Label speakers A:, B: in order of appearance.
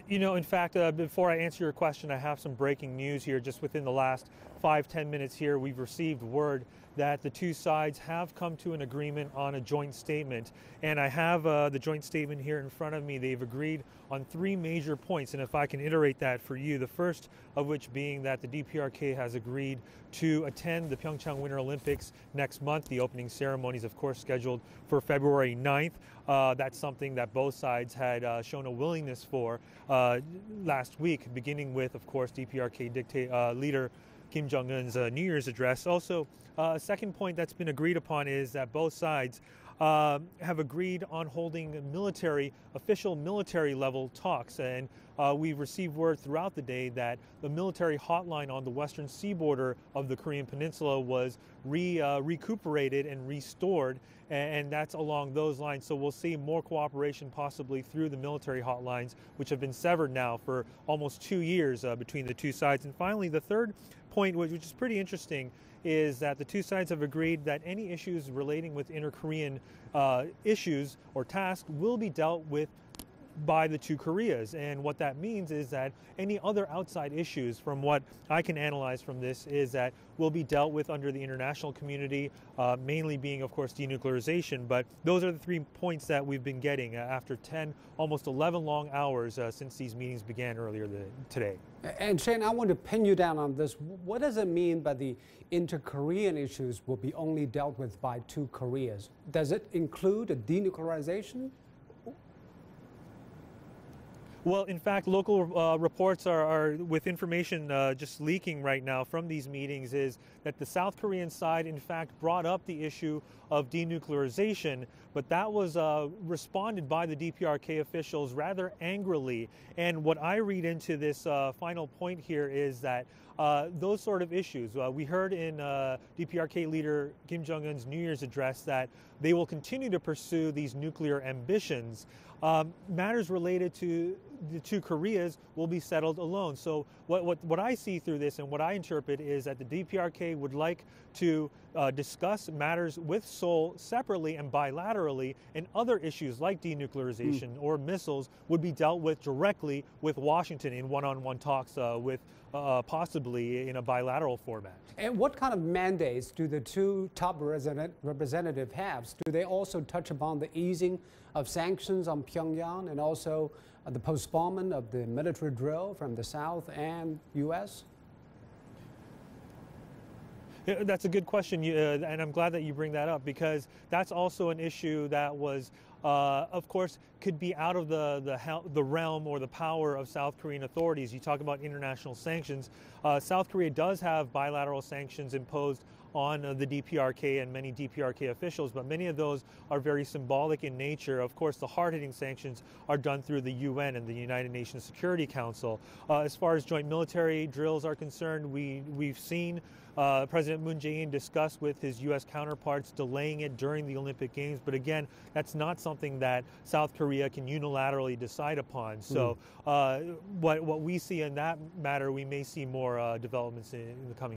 A: In fact, before I answer your question, I have some breaking news here. Just within the last 5-10 minutes here, we've received word that the two sides have come to an agreement on a joint statement. And I have the joint statement here in front of me. They've agreed on 3 major points. And if I can iterate that for you, the first of which being that the DPRK has agreed to attend the Pyeongchang Winter Olympics next month. The opening ceremony is, of course, scheduled for February 9th. That's something that both sides had shown a willingness for last week, beginning with, of course, DPRK leader Kim Jong-un's New Year's address. Also, a second point that's been agreed upon is that both sides have agreed on holding official military level talks. And we've received word throughout the day that the military hotline on the western sea border of the Korean Peninsula was recuperated and restored. And that's along those lines. So we'll see more cooperation possibly through the military hotlines, which have been severed now for almost 2 years between the two sides. And finally, the third point, which is pretty interesting, is that the two sides have agreed that any issues relating with inter-Korean issues or tasks will be dealt with by the two Koreas. And what that means is that any other outside issues, from what I can analyze from this, is that will be dealt with under the international community, mainly being, of course, denuclearization. But those are the 3 points that we've been getting after 10, almost 11 long hours since these meetings began earlier today.
B: And Shane, I want to pin you down on this. What does it mean by the inter-Korean issues will be only dealt with by two Koreas? Does it include a denuclearization?
A: Well, in fact, local reports are with information just leaking right now from these meetings is that the South Korean side, in fact, brought up the issue of denuclearization, but that was responded by the DPRK officials rather angrily. And what I read into this final point here is that those sort of issues, we heard in DPRK leader Kim Jong-un's New Year's address that they will continue to pursue these nuclear ambitions. Matters related to the two Koreas will be settled alone. So what I see through this and what I interpret is that the DPRK would like to discuss matters with Seoul separately and bilaterally, and other issues like denuclearization or missiles would be dealt with directly with Washington in one-on-one talks with possibly in a bilateral format.
B: And what kind of mandates do the two top representatives have? Do they also touch upon the easing of sanctions on Pyongyang and also the postponement of the military drill from the South and U.S.?
A: That's a good question, and I'm glad that you bring that up, because that's also an issue that was, of course, could be out of the realm or the power of South Korean authorities. You talk about international sanctions. South Korea does have bilateral sanctions imposed on the DPRK and many DPRK officials, but many of those are very symbolic in nature. Of course, the hard-hitting sanctions are done through the UN and the United Nations Security Council. As far as joint military drills are concerned, we've seen President Moon Jae-in discuss with his U.S. counterparts delaying it during the Olympic Games, but again, that's not something that South Korea can unilaterally decide upon. So what we see in that matter, we may see more developments in the coming